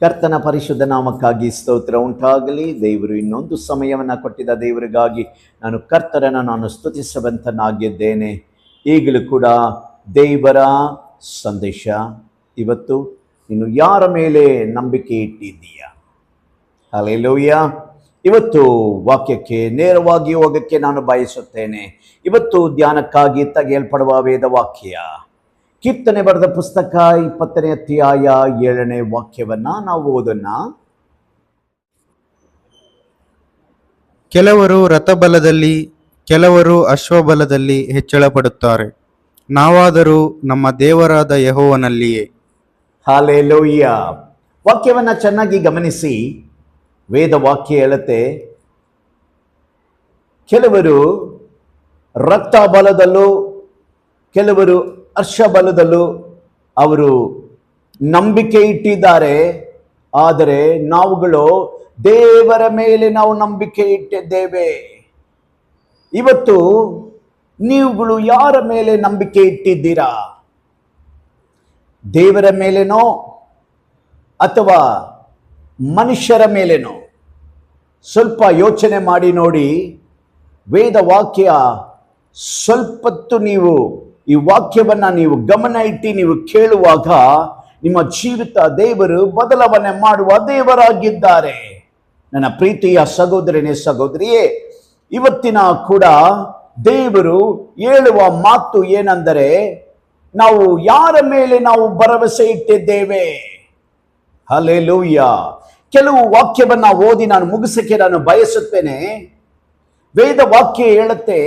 ಕರ್ತನ ಪರಿಶುದ್ಧ ನಾಮಕ್ಕಾಗಿ ಸ್ತೋತ್ರ ಉಂಟಾಗಲಿ. ದೇವರು ಇನ್ನೊಂದು ಸಮಯವನ್ನು ಕೊಟ್ಟಿದ್ದ ದೇವರಿಗಾಗಿ ನಾನು ಸ್ತುತಿಸುವಂತನಾಗಿದ್ದೇನೆ. ಈಗಲೂ ಕೂಡ ದೇವರ ಸಂದೇಶ, ಇವತ್ತು ನೀನು ಯಾರ ಮೇಲೆ ನಂಬಿಕೆ ಇಟ್ಟಿದ್ದೀಯ? ಹಲ್ಲೆಲೂಯಾ. ಇವತ್ತು ವಾಕ್ಯಕ್ಕೆ ನೇರವಾಗಿ ಹೋಗಕ್ಕೆ ನಾನು ಬಯಸುತ್ತೇನೆ. ಇವತ್ತು ಧ್ಯಾನಕ್ಕಾಗಿ ತೆಗೆಯಲ್ಪಡುವ ವೇದ ವಾಕ್ಯ ಕೀರ್ತನೆ ಬರೆದ ಪುಸ್ತಕ 20ನೇ ಅಧ್ಯಾಯ 7ನೇ ವಾಕ್ಯವನ್ನ ನಾವು ಓದೋಣ. ಕೆಲವರು ರಥಬಲದಲ್ಲಿ, ಕೆಲವರು ಅಶ್ವಬಲದಲ್ಲಿ ಹೆಚ್ಚಳ ಪಡುತ್ತಾರೆ. ನಾವಾದರೂ ನಮ್ಮ ದೇವರಾದ ಯೆಹೋವನಲ್ಲಿಯೇ. ಹಲ್ಲೆಲೂಯಾ. ವಾಕ್ಯವನ್ನ ಚೆನ್ನಾಗಿ ಗಮನಿಸಿ. ವೇದ ವಾಕ್ಯ ಹೇಳುತ್ತೆ, ಕೆಲವರು ರಥ ಬಲದಲ್ಲೂ ಕೆಲವರು ಹರ್ಷಬಲದಲ್ಲೂ ಅವರು ನಂಬಿಕೆ ಇಟ್ಟಿದ್ದಾರೆ. ಆದರೆ ನಾವುಗಳು ದೇವರ ಮೇಲೆ ನಾವು ನಂಬಿಕೆ ಇಟ್ಟಿದ್ದೇವೆ. ಇವತ್ತು ನೀವುಗಳು ಯಾರ ಮೇಲೆ ನಂಬಿಕೆ ಇಟ್ಟಿದ್ದೀರಾ? ದೇವರ ಮೇಲೇನೋ ಅಥವಾ ಮನುಷ್ಯರ ಮೇಲೇನೋ? ಸ್ವಲ್ಪ ಯೋಚನೆ ಮಾಡಿ ನೋಡಿ. ವೇದ ವಾಕ್ಯ ಸ್ವಲ್ಪತ್ತು ನೀವು ಈ ವಾಕ್ಯವನ್ನ ನೀವು ಗಮನ ಇಟ್ಟು ನೀವು ಕೇಳುವಾಗ ನಿಮ್ಮ ಜೀವಿತ ದೇವರು ಬದಲಾವಣೆ ಮಾಡುವ ದೇವರಾಗಿದ್ದಾರೆ. ನನ್ನ ಪ್ರೀತಿಯ ಸಹೋದರನೇ ಸಹೋದರಿಯೇ, ಇವತ್ತಿನ ಕೂಡ ದೇವರು ಹೇಳುವ ಮಾತು ಏನೆಂದರೆ, ನಾವು ಯಾರ ಮೇಲೆ ನಾವು ಭರವಸೆ ಇಟ್ಟಿದ್ದೇವೆ? ಹಲ್ಲೆಲೂಯಾ. ಕೆಲವು ವಾಕ್ಯವನ್ನ ಓದಿ ನಾನು ಮುಗಿಸಕ್ಕೆ ನಾನು ಬಯಸುತ್ತೇನೆ. ವೇದ ವಾಕ್ಯ ಹೇಳುತ್ತೆ,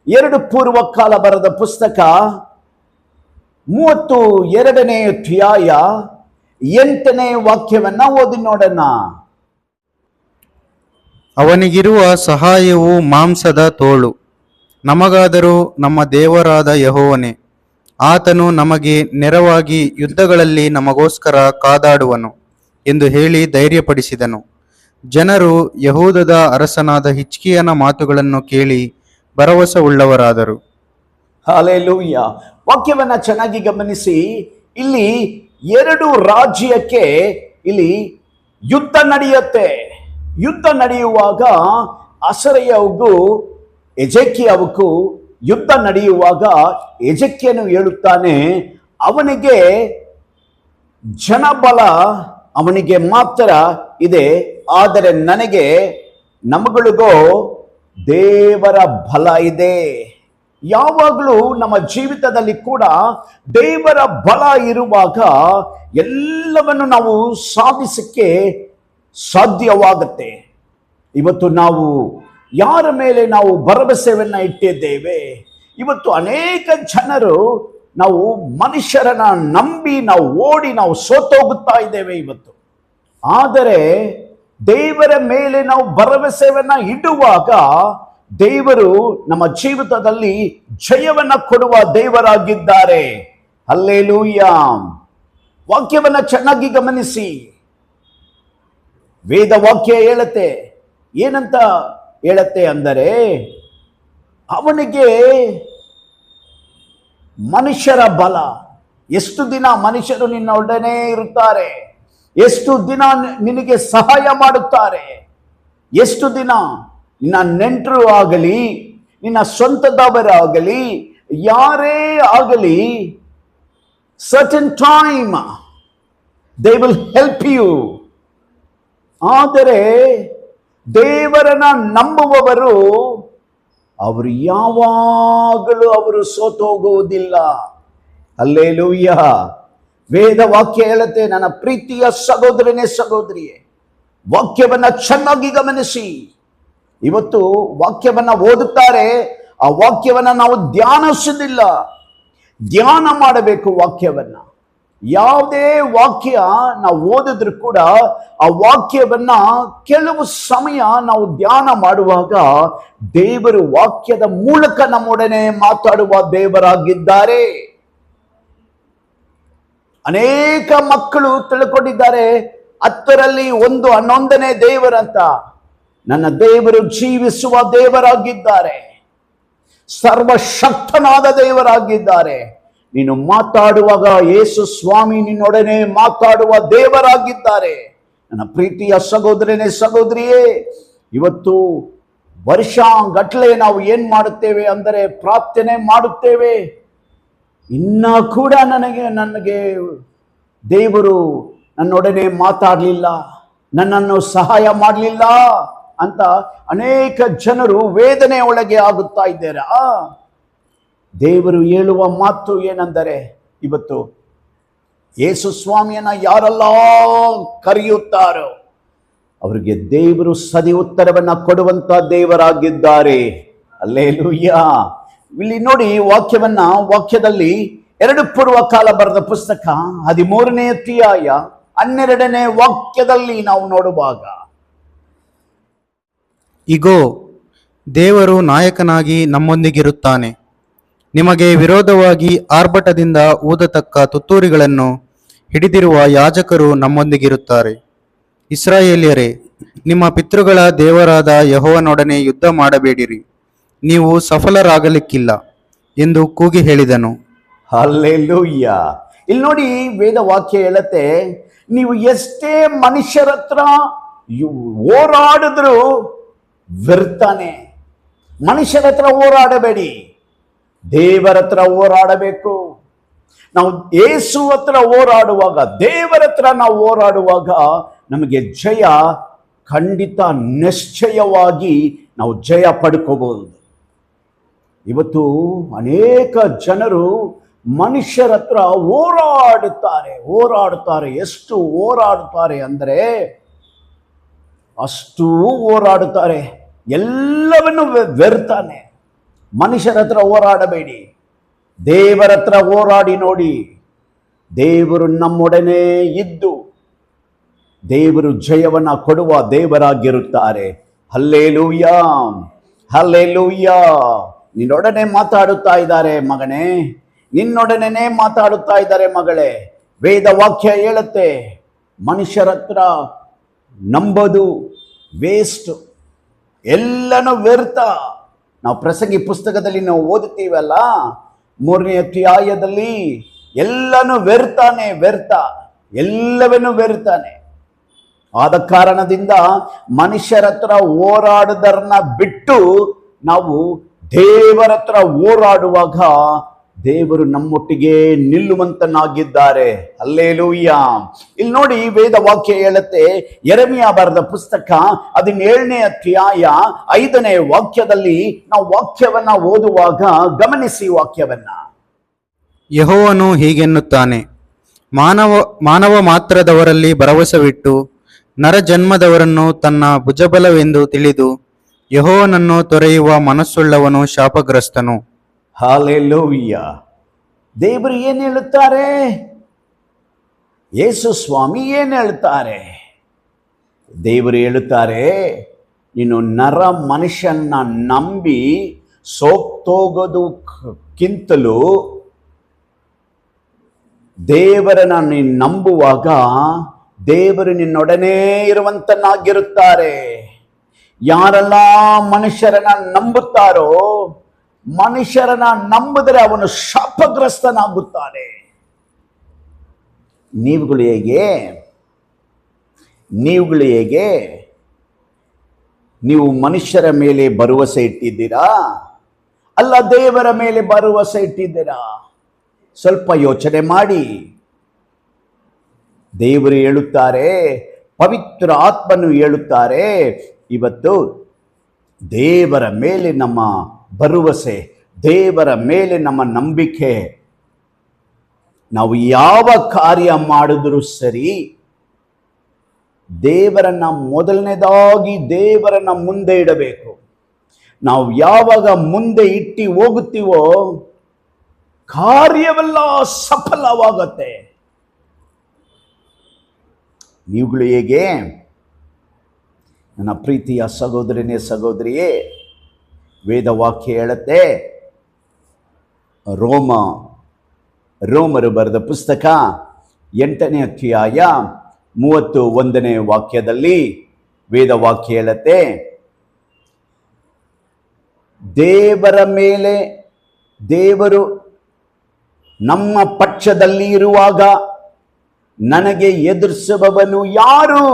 2 ಪೂರ್ವಕಾಲ ಬರೆದ ಪುಸ್ತಕ 32ನೇ ಅಧ್ಯಾಯ 8ನೇ ವಾಕ್ಯವನ್ನ ಓದಿ ನೋಡೋಣ. ಅವನಿಗಿರುವ ಸಹಾಯವು ಮಾಂಸದ ತೋಳು, ನಮಗಾದರೂ ನಮ್ಮ ದೇವರಾದ ಯೆಹೋವನೇ. ಆತನು ನಮಗೆ ನೆರವಾಗಿ ಯುದ್ಧಗಳಲ್ಲಿ ನಮಗೋಸ್ಕರ ಕಾದಾಡುವನು ಎಂದು ಹೇಳಿ ಧೈರ್ಯಪಡಿಸಿದನು. ಜನರು ಯೆಹೂದದ ಅರಸನಾದ ಹಿಜ್ಕೀಯನ ಮಾತುಗಳನ್ನು ಕೇಳಿ ಭರವಸೆ ಉಳ್ಳವರಾದರು. ಹಲ್ಲೆಲೂಯಾ. ವಾಕ್ಯವನ್ನ ಚೆನ್ನಾಗಿ ಗಮನಿಸಿ. ಇಲ್ಲಿ 2 ರಾಜ್ಯಕ್ಕೆ ಇಲ್ಲಿ ಯುದ್ಧ ನಡೆಯುತ್ತೆ. ಯುದ್ಧ ನಡೆಯುವಾಗ ಅಸರಯ್ಯಗೂ ಎಜೆಕಿಯವಗೂ ಯುದ್ಧ ನಡೆಯುವಾಗ ಎಜೆಕಿಯನು ಹೇಳುತ್ತಾನೆ, ಅವನಿಗೆ ಜನಬಲ ಅವನಿಗೆ ಮಾತ್ರ ಇದೆ, ಆದರೆ ನಮಗಳಿಗೋ ದೇವರ ಬಲ ಇದೆ. ಯಾವಾಗಲೂ ನಮ್ಮ ಜೀವಿತದಲ್ಲಿ ಕೂಡ ದೇವರ ಬಲ ಇರುವಾಗ ಎಲ್ಲವನ್ನು ನಾವು ಸಾಧಿಸಕ್ಕೆ ಸಾಧ್ಯವಾಗುತ್ತೆ. ಇವತ್ತು ನಾವು ಯಾರ ಮೇಲೆ ನಾವು ಭರವಸೆಯನ್ನ ಇಟ್ಟಿದ್ದೇವೆ? ಇವತ್ತು ಅನೇಕ ಜನರು ನಾವು ಮನುಷ್ಯರನ್ನ ನಂಬಿ ನಾವು ಓಡಿ ನಾವು ಸೋತೋಗುತ್ತಾ ಇದ್ದೇವೆ ಇವತ್ತು. ಆದರೆ ದೇವರ ಮೇಲೆ ನಾವು ಭರವಸೆಯನ್ನ ಇಡುವಾಗ ದೇವರು ನಮ್ಮ ಜೀವಿತದಲ್ಲಿ ಜಯವನ್ನ ಕೊಡುವ ದೇವರಾಗಿದ್ದಾರೆ. ಹಲ್ಲೆಲೂಯಾ. ವಾಕ್ಯವನ್ನ ಚೆನ್ನಾಗಿ ಗಮನಿಸಿ. ವೇದ ವಾಕ್ಯ ಹೇಳುತ್ತೆ, ಏನಂತ ಹೇಳುತ್ತೆ ಅಂದರೆ, ಅವನಿಗೆ ಮನುಷ್ಯರ ಬಲ. ಎಷ್ಟು ದಿನ ಮನುಷ್ಯರು ನಿನ್ನೊಡನೆ ಇರುತ್ತಾರೆ? ಎಷ್ಟು ದಿನ ನಿನಗೆ ಸಹಾಯ ಮಾಡುತ್ತಾರೆ? ಎಷ್ಟು ದಿನ ನಿನ್ನ ನೆಂಟರು ಆಗಲಿ, ನಿನ್ನ ಸ್ವಂತದವರಾಗಲಿ, ಯಾರೇ ಆಗಲಿ, certain time they will help you. ಆದರೆ ದೇವರನ್ನ ನಂಬುವವರು ಅವರು ಯಾವಾಗಲೂ ಅವರು ಸೋತೋಗುವುದಿಲ್ಲ. ಹಲ್ಲೆಲೂಯಾ. ವೇದ ವಾಕ್ಯ ಹೇಳುತ್ತೆ, ನನ್ನ ಪ್ರೀತಿಯ ಸಹೋದರನೇ ಸಹೋದರಿಯೇ, ವಾಕ್ಯವನ್ನ ಚೆನ್ನಾಗಿ ಗಮನಿಸಿ. ಇವತ್ತು ವಾಕ್ಯವನ್ನ ಓದುತ್ತಾರೆ, ಆ ವಾಕ್ಯವನ್ನ ನಾವು ಧ್ಯಾನಿಸುವುದಿಲ್ಲ. ಧ್ಯಾನ ಮಾಡಬೇಕು ವಾಕ್ಯವನ್ನ. ಯಾವುದೇ ವಾಕ್ಯ ನಾವು ಓದಿದ್ರು ಕೂಡ ಆ ವಾಕ್ಯವನ್ನ ಕೆಲವು ಸಮಯ ನಾವು ಧ್ಯಾನ ಮಾಡುವಾಗ ದೇವರು ವಾಕ್ಯದ ಮೂಲಕ ನಮ್ಮೊಡನೆ ಮಾತಾಡುವ ದೇವರಾಗಿದ್ದಾರೆ. ಅನೇಕ ಮಕ್ಕಳು ತಿಳ್ಕೊಂಡಿದ್ದಾರೆ 10ರಲ್ಲಿ 1 11ನೇ ದೇವರಂತ. ನನ್ನ ದೇವರು ಜೀವಿಸುವ ದೇವರಾಗಿದ್ದಾರೆ, ಸರ್ವಶಕ್ತನಾದ ದೇವರಾಗಿದ್ದಾರೆ. ನೀನು ಮಾತಾಡುವಾಗ ಯೇಸು ಸ್ವಾಮಿ ನಿನ್ನೊಡನೆ ಮಾತಾಡುವ ದೇವರಾಗಿದ್ದಾರೆ. ನನ್ನ ಪ್ರೀತಿಯ ಸಹೋದರನೇ ಸಹೋದರಿಯೇ, ಇವತ್ತು ವರ್ಷಗಟ್ಟಲೆ ನಾವು ಏನ್ ಮಾಡುತ್ತೇವೆ ಅಂದರೆ ಪ್ರಾರ್ಥನೆ ಮಾಡುತ್ತೇವೆ. ಇನ್ನ ಕೂಡ ನನಗೆ ದೇವರು ನನ್ನೊಡನೆ ಮಾತಾಡಲಿಲ್ಲ, ನನ್ನನ್ನು ಸಹಾಯ ಮಾಡಲಿಲ್ಲ ಅಂತ ಅನೇಕ ಜನರು ವೇದನೆ ಒಳಗೆ ಆಗುತ್ತಾ ಇದ್ದಾರೆ. ದೇವರು ಹೇಳುವ ಮಾತು ಏನೆಂದರೆ, ಇವತ್ತು ಯೇಸು ಸ್ವಾಮಿಯನ್ನ ಯಾರೆಲ್ಲ ಕರೆಯುತ್ತಾರೋ ಅವರಿಗೆ ದೇವರು ಸದಿ ಉತ್ತರವನ್ನ ಕೊಡುವಂತ ದೇವರಾಗಿದ್ದಾರೆ. ಹಲ್ಲೆಲೂಯಾ. ಇಲ್ಲಿ ನೋಡಿ ವಾಕ್ಯದಲ್ಲಿ 2 ಪೂರ್ವಕಾಲ ಬರೆದ ಪುಸ್ತಕ 13ನೇ ಅಧ್ಯಾಯ 12ನೇ ವಾಕ್ಯದಲ್ಲಿ ನಾವು ನೋಡುವಾಗ, ಇಗೋ, ದೇವರು ನಾಯಕನಾಗಿ ನಮ್ಮೊಂದಿಗಿರುತ್ತಾನೆ. ನಿಮಗೆ ವಿರೋಧವಾಗಿ ಆರ್ಭಟದಿಂದ ಊದತಕ್ಕ ತುತ್ತೂರಿಗಳನ್ನು ಹಿಡಿದಿರುವ ಯಾಜಕರು ನಮ್ಮೊಂದಿಗಿರುತ್ತಾರೆ. ಇಸ್ರಾಯೇಲ್ಯರೇ, ನಿಮ್ಮ ಪಿತೃಗಳ ದೇವರಾದ ಯೆಹೋವನೊಡನೆ ಯುದ್ಧ ಮಾಡಬೇಡಿರಿ, ನೀವು ಸಫಲರಾಗಲಿಕ್ಕಿಲ್ಲ ಎಂದು ಕೂಗಿ ಹೇಳಿದನು. ಹಲ್ಲೆಲೂಯಾ. ಇಲ್ಲಿ ನೋಡಿ, ವೇದ ವಾಕ್ಯ ಹೇಳುತ್ತೆ, ನೀವು ಎಷ್ಟೇ ಮನುಷ್ಯರ ಹತ್ರ ಹೋರಾಡಿದ್ರು ವ್ಯರ್ಥನೆ. ಮನುಷ್ಯರ ಹತ್ರ ಹೋರಾಡಬೇಡಿ, ದೇವರ ಹತ್ರ ಹೋರಾಡಬೇಕು. ನಾವು ಯೇಸು ಹತ್ರ ಹೋರಾಡುವಾಗ, ದೇವರ ಹತ್ರ ನಾವು ಹೋರಾಡುವಾಗ ನಮಗೆ ಜಯ ಖಂಡಿತ ನಿಶ್ಚಯವಾಗಿ ನಾವು ಜಯ ಪಡ್ಕೋಬಹುದು. ಇವತ್ತು ಅನೇಕ ಜನರು ಮನುಷ್ಯರ ಹತ್ರ ಹೋರಾಡುತ್ತಾರೆ. ಎಷ್ಟು ಹೋರಾಡುತ್ತಾರೆ ಅಂದರೆ ಅಷ್ಟು ಹೋರಾಡುತ್ತಾರೆ, ಎಲ್ಲವನ್ನು ವ್ಯರ್ಥನೆ. ಮನುಷ್ಯರ ಹತ್ರ ಹೋರಾಡಬೇಡಿ, ದೇವರ ಹತ್ರ ಹೋರಾಡಿ ನೋಡಿ. ದೇವರು ನಮ್ಮೊಡನೆ ಇದ್ದು ದೇವರು ಜಯವನ್ನ ಕೊಡುವ ದೇವರಾಗಿರುತ್ತಾರೆ. Hallelujah, hallelujah. ನಿನ್ನೊಡನೆ ಮಾತಾಡುತ್ತಾ ಇದ್ದಾರೆ ಮಗನೇ, ನಿನ್ನೊಡನೆ ಮಾತಾಡುತ್ತಾ ಇದ್ದಾರೆ ಮಗಳೇ. ವೇದ ವಾಕ್ಯ ಹೇಳುತ್ತೆ, ಮನುಷ್ಯರ ಹತ್ರ ನಂಬೋದು ವೇಸ್ಟ್, ಎಲ್ಲನೂ ವ್ಯರ್ಥ. ನಾವು ಪ್ರಸಂಗಿ ಪುಸ್ತಕದಲ್ಲಿ ನಾವು ಓದುತ್ತೀವಲ್ಲ, 3ನೇ ಅಧ್ಯಾಯದಲ್ಲಿ ಎಲ್ಲನೂ ವ್ಯರ್ಥ, ಎಲ್ಲವನ್ನೂ ವ್ಯರ್ಥನೆ. ಆದ ಕಾರಣದಿಂದ ಮನುಷ್ಯರ ಹತ್ರ ಹೋರಾಡುವುದನ್ನ ಬಿಟ್ಟು ನಾವು ದೇವರ ಹತ್ರ ಹೋರಾಡುವಾಗ ದೇವರು ನಮ್ಮೊಟ್ಟಿಗೆ ನಿಲ್ಲುವಂತನಾಗಿದ್ದಾರೆ. ಹಲ್ಲೆಲೂಯಾ. ಇಲ್ಲಿ ನೋಡಿ, ವೇದ ವಾಕ್ಯ ಹೇಳುತ್ತೆ, ಯೆರೆಮೀಯ ಬರೆದ ಪುಸ್ತಕ 17ನೇ ಅಧ್ಯಾಯ 5ನೇ ವಾಕ್ಯದಲ್ಲಿ ನಾವು ವಾಕ್ಯವನ್ನ ಓದುವಾಗ ಗಮನಿಸಿ ವಾಕ್ಯವನ್ನ. ಯೆಹೋವನು ಹೀಗೆನ್ನುತ್ತಾನೆ, ಮಾನವ ಮಾತ್ರದವರಲ್ಲಿ ಭರವಸವಿಟ್ಟು ನರಜನ್ಮದವರನ್ನು ತನ್ನ ಭುಜಬಲವೆಂದು ತಿಳಿದು ಯೆಹೋವನನ್ನು ತೊರೆಯುವ ಮನಸ್ಸುಳ್ಳವನು ಶಾಪಗ್ರಸ್ತನು. ಹಲ್ಲೆಲೂಯಾ. ದೇವರು ಏನು ಹೇಳುತ್ತಾರೆ? ಯೇಸು ಸ್ವಾಮಿ ಏನು ಹೇಳ್ತಾರೆ? ದೇವರು ಹೇಳುತ್ತಾರೆ, ನೀನು ನರ ಮನುಷ್ಯನ ನಂಬಿ ಸೋತೋಗೋದಕ್ಕಿಂತಲೂ ದೇವರನ್ನ ನೀನು ನಂಬುವಾಗ ದೇವರು ನಿನ್ನೊಡನೆ ಇರುವಂತನಾಗಿರುತ್ತಾರೆ. ಯಾರೆಲ್ಲ ಮನುಷ್ಯರನ್ನ ನಂಬುತ್ತಾರೋ, ಮನುಷ್ಯರನ್ನ ನಂಬಿದರೆ ಅವನು ಶಾಪಗ್ರಸ್ತನಾಗುತ್ತಾನೆ. ನೀವುಗಳು ಹೇಗೆ? ನೀವು ಮನುಷ್ಯರ ಮೇಲೆ ಭರವಸೆ ಇಟ್ಟಿದ್ದೀರಾ, ಅಲ್ಲ ದೇವರ ಮೇಲೆ ಭರವಸೆ ಇಟ್ಟಿದ್ದೀರಾ? ಸ್ವಲ್ಪ ಯೋಚನೆ ಮಾಡಿ. ದೇವರು ಹೇಳುತ್ತಾರೆ, ಪವಿತ್ರ ಆತ್ಮನು ಹೇಳುತ್ತಾರೆ, ಇವತ್ತು ದೇವರ ಮೇಲೆ ನಮ್ಮ ಭರವಸೆ, ದೇವರ ಮೇಲೆ ನಮ್ಮ ನಂಬಿಕೆ. ನಾವು ಯಾವ ಕಾರ್ಯ ಮಾಡಿದ್ರೂ ಸರಿ, ದೇವರನ್ನ ಮೊದಲನೇದಾಗಿ ದೇವರನ್ನ ಮುಂದೆ ಇಡಬೇಕು. ನಾವು ಯಾವಾಗ ಮುಂದೆ ಇಟ್ಟು ಹೋಗುತ್ತೀವೋ ಕಾರ್ಯವೆಲ್ಲ ಸಫಲವಾಗುತ್ತೆ. ನೀವುಗಳು ಹೇಗೆ? ನನ್ನ ಪ್ರೀತಿಯ ಸಹೋದರನೇ ಸಹೋದರಿಯೇ, ವೇದವಾಕ್ಯ ಹೇಳುತ್ತೆ, ರೋಮರು ಬರೆದ ಪುಸ್ತಕ 8ನೇ ಅಧ್ಯಾಯ 31ನೇ ವಾಕ್ಯದಲ್ಲಿ ವೇದವಾಕ್ಯ ಹೇಳುತ್ತೆ, ದೇವರು ನಮ್ಮ ಪಕ್ಷದಲ್ಲಿ ಇರುವಾಗ ನನಗೆ ಎದುರಿಸುವವನು ಯಾರು?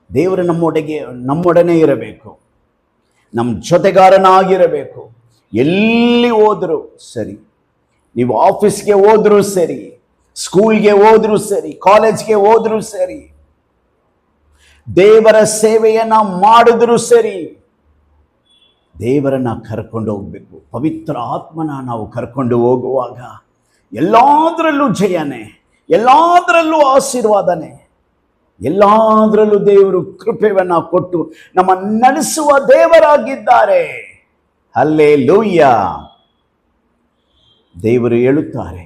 ದೇವರು ನಮ್ಮೊಡನೆ ಇರಬೇಕು, ನಮ್ಮ ಜೊತೆಗಾರನಾಗಿರಬೇಕು. ಎಲ್ಲಿ ಹೋದರೂ ಸರಿ, ನೀವು ಆಫೀಸ್ಗೆ ಹೋದರೂ ಸರಿ, ಸ್ಕೂಲ್ಗೆ ಹೋದರೂ ಸರಿ, ಕಾಲೇಜ್ಗೆ ಹೋದರೂ ಸರಿ, ದೇವರ ಸೇವೆಯನ್ನ ಮಾಡಿದ್ರು ಸರಿ, ದೇವರನ್ನ ಕರ್ಕೊಂಡು ಹೋಗ್ಬೇಕು. ಪವಿತ್ರ ಆತ್ಮನ ನಾವು ಕರ್ಕೊಂಡು ಹೋಗುವಾಗ ಎಲ್ಲದರಲ್ಲೂ ಜಯನೇ, ಎಲ್ಲದರಲ್ಲೂ ಆಶೀರ್ವಾದನೆ, ಎಲ್ಲದರಲ್ಲೂ ದೇವರು ಕೃಪೆಯನ್ನ ಕೊಟ್ಟು ನಮ್ಮ ನಡೆಸುವ ದೇವರಾಗಿದ್ದಾರೆ. ಹಲ್ಲೆಲೂಯಾ. ದೇವರು ಹೇಳುತ್ತಾರೆ,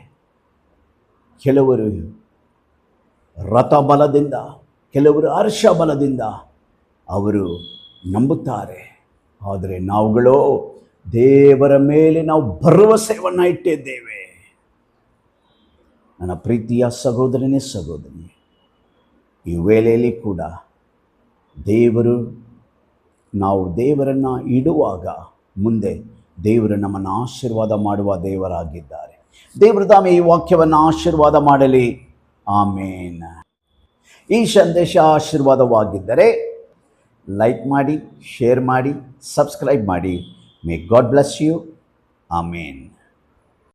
ಕೆಲವರು ರಥಬಲದಿಂದ, ಕೆಲವರು ಹರ್ಷ ಬಲದಿಂದ ಅವರು ನಂಬುತ್ತಾರೆ. ಆದರೆ ನಾವುಗಳು ದೇವರ ಮೇಲೆ ನಾವು ಭರವಸೆಯನ್ನು ಇಟ್ಟಿದ್ದೇವೆ. ನನ್ನ ಪ್ರೀತಿಯ ಸಹೋದರನೇ, ಸಹೋದರಿ, ಈ ವೇಳೆಯಲ್ಲಿ ಕೂಡ ನಾವು ದೇವರನ್ನು ಇಡುವಾಗ ಮುಂದೆ ದೇವರು ನಮ್ಮನ್ನು ಆಶೀರ್ವಾದ ಮಾಡುವ ದೇವರಾಗಿದ್ದಾರೆ. ದೇವರು ತಾನೇ ಈ ವಾಕ್ಯವನ್ನು ಆಶೀರ್ವಾದ ಮಾಡಲಿ. ಆಮೇನ್. ಈ ಸಂದೇಶ ಆಶೀರ್ವಾದವಾಗಿದ್ದರೆ ಲೈಕ್ ಮಾಡಿ, ಶೇರ್ ಮಾಡಿ, ಸಬ್ಸ್ಕ್ರೈಬ್ ಮಾಡಿ. May God bless you. Amen.